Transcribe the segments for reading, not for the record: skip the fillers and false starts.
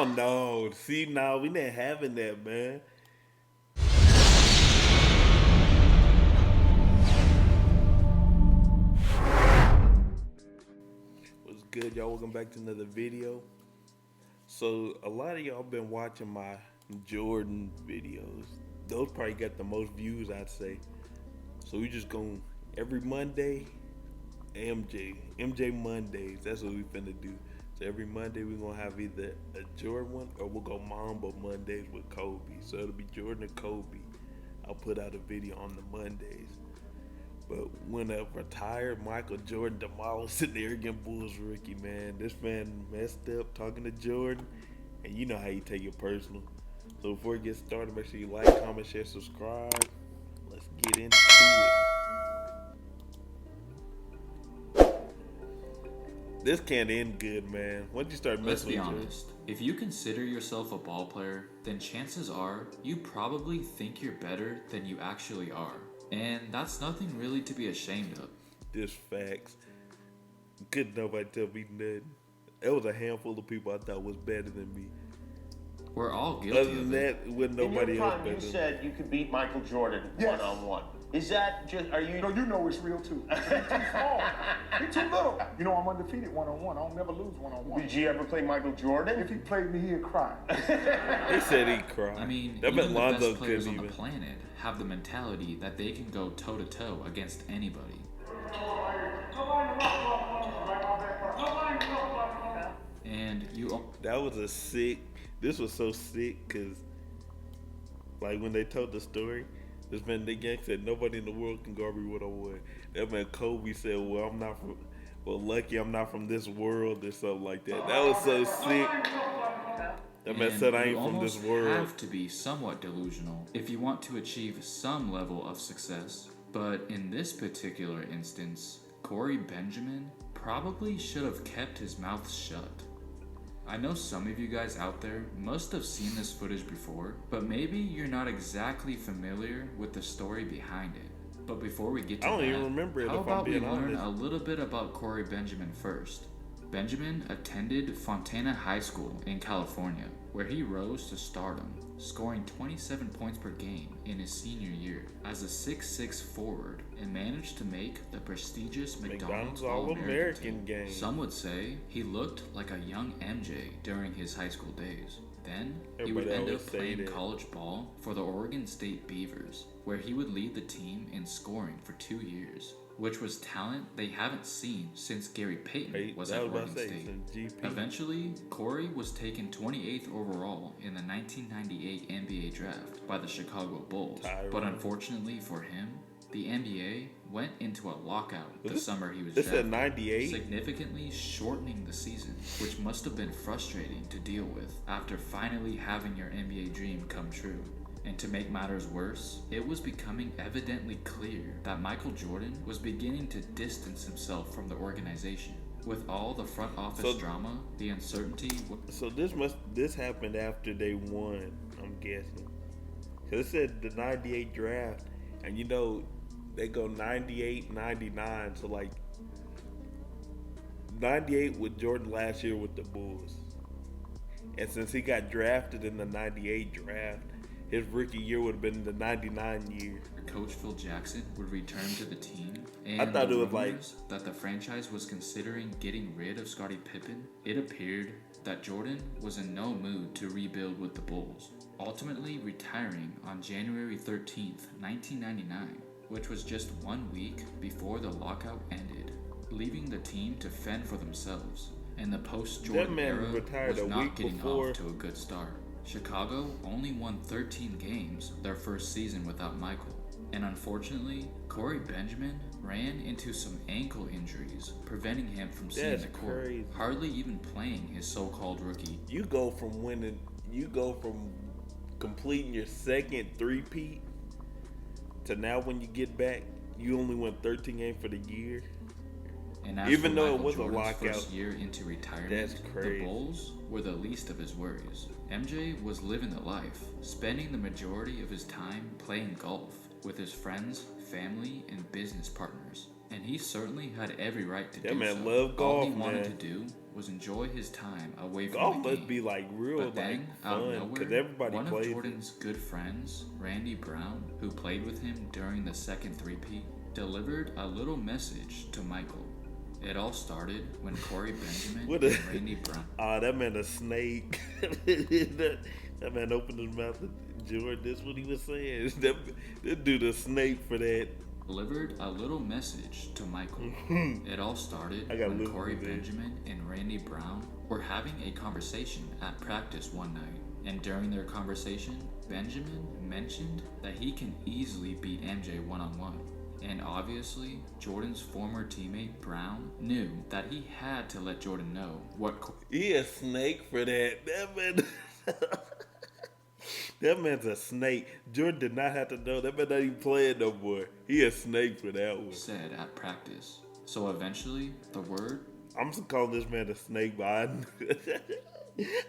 don't know. See, now we not having that, man. What's good, y'all? Welcome back to another video. So, a lot of y'all been watching my Jordan videos. Those probably got the most views, I'd say. So, we just gonna, every Monday, MJ Mondays. That's what we finna do. So, every Monday, we gonna have either a Jordan one or we'll go Mamba Mondays with Kobe. So, it'll be Jordan and Kobe. I'll put out a video on the Mondays. But when a retired Michael Jordan demolished an arrogant Bulls rookie, man, this man messed up talking to Jordan, and you know how you take it personal. So before we get started, make sure you like, comment, share, subscribe. Let's get into it. This can't end good, man. Once you start Let's messing be with honest. If you consider yourself a ball player, then chances are you probably think you're better than you actually are. And that's nothing really to be ashamed of. this facts. Couldn't nobody tell me nothing. There was a handful of people I thought was better than me. We're all guilty Other than of it. that, with In nobody your else prime, better. you said you could beat Michael Jordan Yes. one-on-one. Is that just, are you... No, you know it's real too. He's too small. He's too little. You know I'm undefeated one-on-one. I don't never lose one-on-one. Did you ever play Michael Jordan? If he played me, he'd cry. They said he cried. I mean, that meant even the Lonzo best players couldn't on the even. planet have the mentality that they can go toe-to-toe against anybody. And That was a sick. This was so sick because, like, when they told the story, this man Nick Young said nobody in the world can guard me one-on-one. That man Kobe said, "Well, I'm not from. Well, lucky I'm not from this world," or something like that. That was so sick. That man said, "I ain't from this You world." have to be somewhat delusional if you want to achieve some level of success. But in this particular instance, Corey Benjamin probably should have kept his mouth shut. I know some of you guys out there must have seen this footage before, but maybe you're not exactly familiar with the story behind it. But before we get to I don't that, even remember it, how if I'm about we being learn honest. a little bit about Corey Benjamin first? Benjamin attended Fontana High School in California, where he rose to stardom, scoring 27 points per game in his senior year as a 6'6" forward, and managed to make the prestigious McDonald's All-American All-American game. Some would say he looked like a young MJ during his high school days. Then he would Everybody end always up say playing that. college ball for the Oregon State Beavers, where he would lead the team in scoring for 2 years, which was talent they haven't seen since Gary Payton was at Oregon State. GP. Eventually, Corey was taken 28th overall in the 1998 NBA draft by the Chicago Bulls. But unfortunately for him, the NBA went into a lockout the summer he was This drafted, said 98. significantly shortening the season, which must have been frustrating to deal with after finally having your NBA dream come true. And to make matters worse, it was becoming evidently clear that Michael Jordan was beginning to distance himself from the organization. With all the front office drama, the uncertainty... So this happened after they won, I'm guessing. Cause it said the 98 draft, and you know, they go 98, 99, so like 98 with Jordan last year with the Bulls. And since he got drafted in the 98 draft, his rookie year would have been the 99 year. Coach Phil Jackson would return to the team, and I thought the it was like- rumors that the franchise was considering getting rid of Scottie Pippen, it appeared that Jordan was in no mood to rebuild with the Bulls, ultimately retiring on January 13th, 1999, which was just 1 week before the lockout ended, leaving the team to fend for themselves. And the post-Jordan man era retired was a not week getting before. off to a good start. Chicago only won 13 games their first season without Michael, and unfortunately, Corey Benjamin ran into some ankle injuries, preventing him from seeing That's the court, crazy. hardly even playing his so-called rookie. You go from completing your second three-peat to now when you get back, you only won 13 games for the year. And as Even for though it Michael was a Jordan's lockout, first year into retirement, that's crazy. the Bulls were the least of his worries. MJ was living the life, spending the majority of his time playing golf with his friends, family, and business partners. And he certainly had every right to That do man so. loved All golf, he wanted man. to do was enjoy his time away from Golf the must game. be like real But like then, out of fun because nowhere, everybody one of plays. Jordan's good friends, Randy Brown, who played with him during the second three-peat, delivered a little message to Michael. It all started when Corey Benjamin What and a- Randy Brown That man a snake. that man opened his mouth to Jordan. That's what he was saying. That dude a snake for that. delivered a little message to Michael. It all started I gotta when listen Corey to this. Benjamin and Randy Brown were having a conversation at practice one night. And during their conversation, Benjamin mentioned that he can easily beat MJ one-on-one. And obviously, Jordan's former teammate Brown knew that he had to let Jordan know what He a snake for that. That man. That man's a snake. Jordan did not have to know. That man not even playing no more. He a snake for that one. said at practice. So eventually, the word I'm just calling this man a snake, but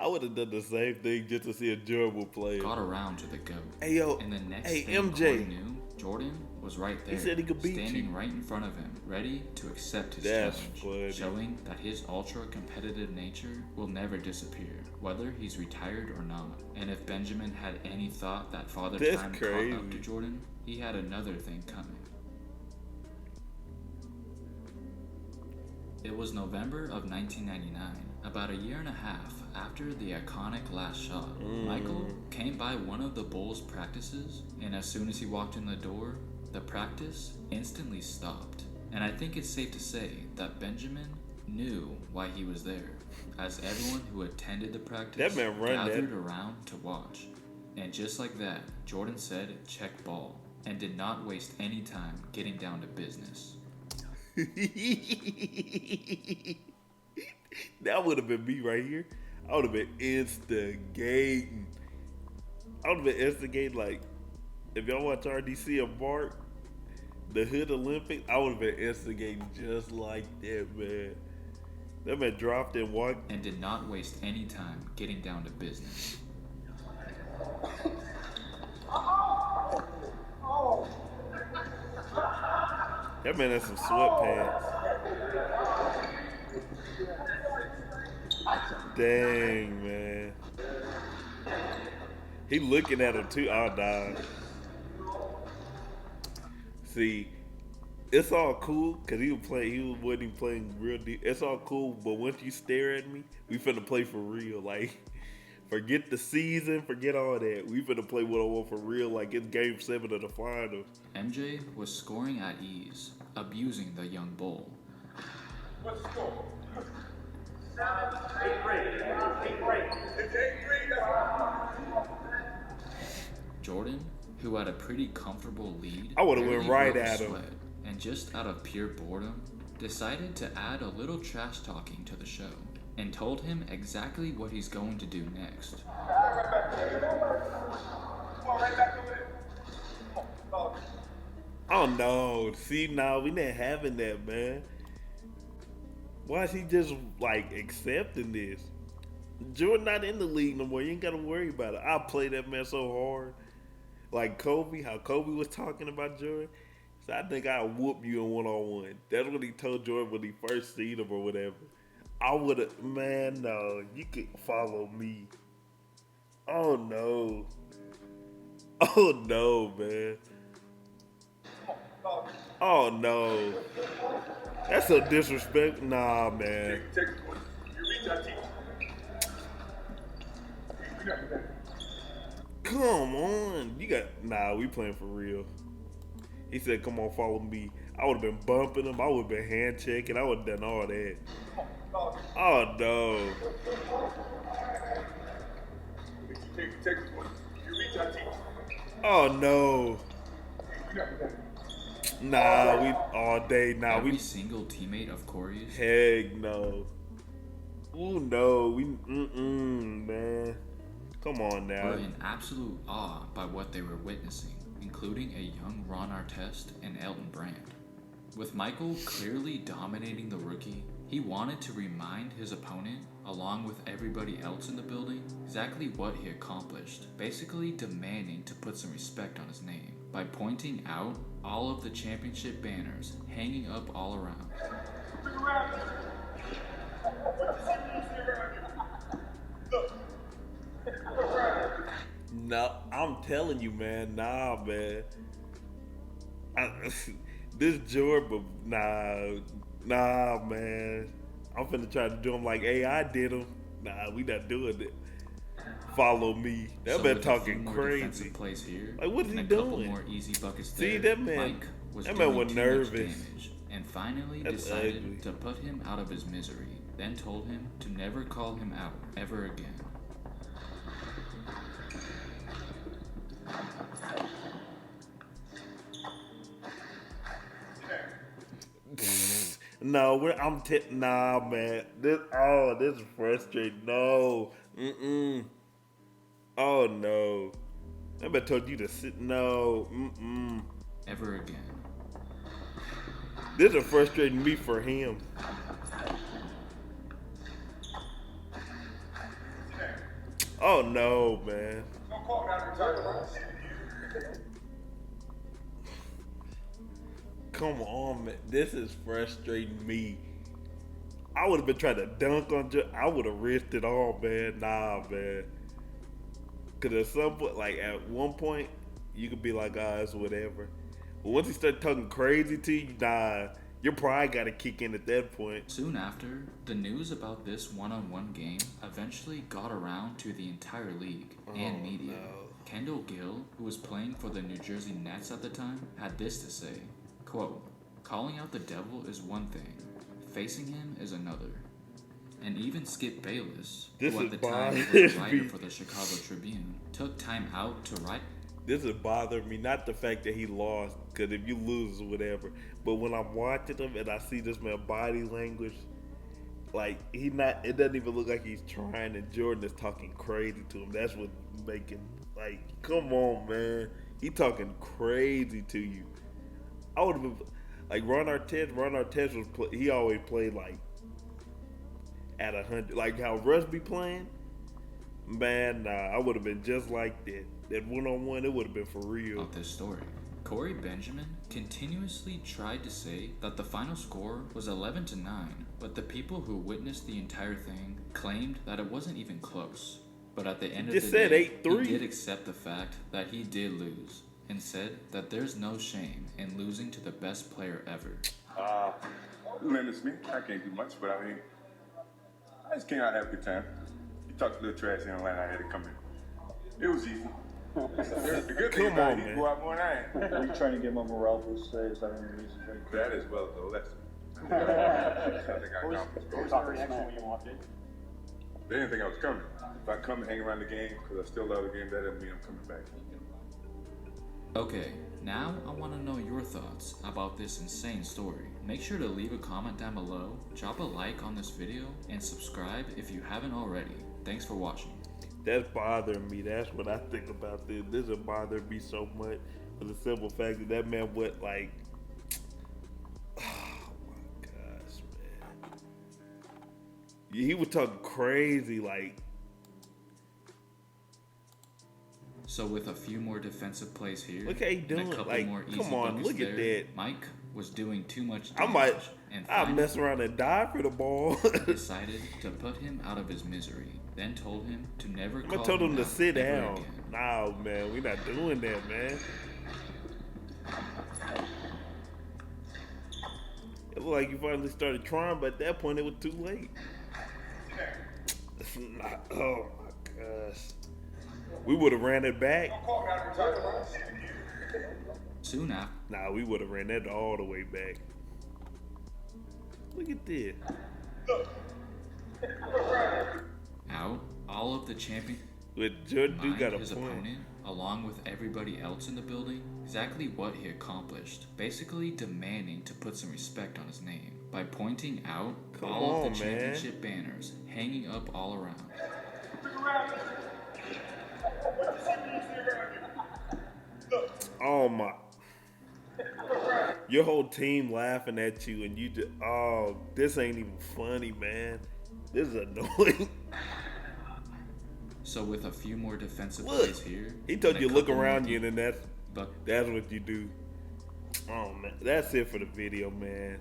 I would have done the same thing just to see if Jordan would play. got around to the GOAT. Hey yo, And the next hey thing MJ. Corey knew, Jordan was right there, said he could beat standing you. right in front of him, ready to accept his That's challenge, funny. showing that his ultra-competitive nature will never disappear, whether he's retired or not. And if Benjamin had any thought that Father That's Time caught up to crazy. Jordan, he had another thing coming. It was November of 1999, about a year and a half after the iconic last shot. Michael came by one of the Bulls' practices, and as soon as he walked in the door, the practice instantly stopped. And I think it's safe to say that Benjamin knew why he was there, as everyone who attended the practice That man run that. gathered around to watch. And just like that, Jordan said check ball, and did not waste any time getting down to business. That would have been me right here. I would have been instigating. I would have been instigating like, if y'all watch RDC and Mark, the Hood Olympics, I would have been instigating just like that, man. That man dropped and walked. And did not waste any time getting down to business. That man has some sweatpants. Dang, man. He looking at him too. Oh, nah. See, it's all cool because he wasn't even playing real deep. It's all cool, but once you stare at me, we finna play for real. Like, forget the season, forget all that. We finna play 1-on-1 for real. Like, it's game 7 of the finals. MJ was scoring at ease, abusing the young bull. What's the score? 8-3. It's 8-3. Jordan, who had a pretty comfortable lead, I would've barely went right broke a at him. sweat, and just out of pure boredom, decided to add a little trash talking to the show, and told him exactly what he's going to do next. Oh no! See, now we not having that, man. Why is he just like accepting this? Jordan not in the league no more. You ain't gotta worry about it. I play that man so hard, like Kobe. How Kobe was talking about Jordan. So I think I'll whoop you in 1-on-1. That's what he told Jordan when he first seen him or whatever. I would have, man. No, you could follow me. Oh no. Oh no, man. Oh no. That's a disrespect. Nah, man. Take it. You read that team. Come on. You got, nah, we playing for real. He said, come on, follow me. I would have been bumping him. I would have been hand checking. I would have done all that. Oh no. Take it. You read that team. Oh no. Nah, we all day. Nah, Every we single teammate of Corey's heck no. Ooh no, we man. Come on now. were in absolute awe by what they were witnessing, including a young Ron Artest and Elton Brand. With Michael clearly dominating the rookie, he wanted to remind his opponent, along with everybody else in the building, exactly what he accomplished, basically demanding to put some respect on his name by pointing out all of the championship banners hanging up all around. No, I'm telling you, man. Nah, man. This Jordan, nah, man. I'm finna try to do him like AI did him. Nah, we not doing it. Follow me. That So man with a few talking more crazy. defensive plays here, Like, what is and he a couple doing? more easy buckets See, there, that man- Mike was that doing man was too nervous. much damage, and finally That's decided ugly. to put him out of his misery. Then told him to never call him out ever again. No, nah, man. This is frustrating. No, oh no. I better told you to sit. No, Ever again. This is frustrating me for him. Oh no, man. Come on, man. This is frustrating me. I would have been trying to dunk on I would have risked it all, man. Nah, man. Cause at some point, like at one point, you could be like, it's whatever. But once he start talking crazy to you, nah, your pride got to kick in at that point. Soon after, the news about this one-on-one game eventually got around to the entire league and media. no. Kendall Gill, who was playing for the New Jersey Nets at the time, had this to say, quote, "Calling out the devil is one thing, facing him is another." And even Skip Bayless, This who at is the time was a bothering writer me. for the Chicago Tribune, took time out to write. This is bothering me, not the fact that he lost, because if you lose or whatever, but when I'm watching him and I see this man body language, like it doesn't even look like he's trying, and Jordan is talking crazy to him. That's what's making, like, come on, man. He talking crazy to you. I would have been, like, Ron Artest he always played, like, at 100, like how Russ be playing. Man, nah, I would have been just like that. That one-on-one, it would have been for real. About this story. Corey Benjamin continuously tried to say that the final score was 11-9, but the people who witnessed the entire thing claimed that it wasn't even close. But at the end of the Just said day, 8-3. he did accept the fact that he did lose and said that there's no shame in losing to the best player ever. Limits me. I can't do much, but I mean, I just came out and have a good time. You talked a little trash in Atlanta, I had to come in. It was easy. The good thing Come about on, it, he man. go out more than I am. Are you trying to get my morale boost today? Is that any reason? That as well, though. That's. I think I accomplished What was goals. the reaction when you walked in? They didn't think I was coming. If I come and hang around the game, because I still love the game, that doesn't mean I'm coming back. Okay, now I want to know your thoughts about this insane story. Make sure to leave a comment down below, drop a like on this video, and subscribe if you haven't already. Thanks for watching. That's bothering me. That's what I think about this. This is bothering me so much for the simple fact that man went like, oh my gosh, man. He was talking crazy, like, So with a few more defensive plays here, Look how he and doing, a couple like, more easy come on, buckets look at there, that. Mike was doing too much I damage, might, and I'll finally mess around and die for the ball. decided to put him out of his misery. Then told him to never I call told him to out sit ever down. again. No, man, we not doing that, man. It looked like you finally started trying, but at that point it was too late. Oh my gosh. We would have ran it back. Soon after, Nah, we would have ran that all the way back. Look at this. out, all of the champion With Jordan do mind got a his point. opponent, along with everybody else in the building, exactly what he accomplished. Basically demanding to put some respect on his name by pointing out Come all on, of the man. championship banners hanging up all around. Oh my. Your whole team laughing at you and you just, oh, this ain't even funny, man. This is annoying. So with a few more defensive Look, plays here, he told and a you to look couple around more you and then but that's what you do. Oh man, that's it for the video, man.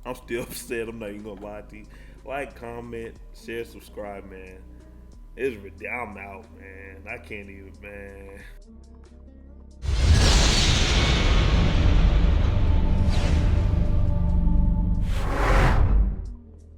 I'm still upset. I'm not even gonna lie to you. Like, comment, share, subscribe, man. I'm out, man. I can't even, man.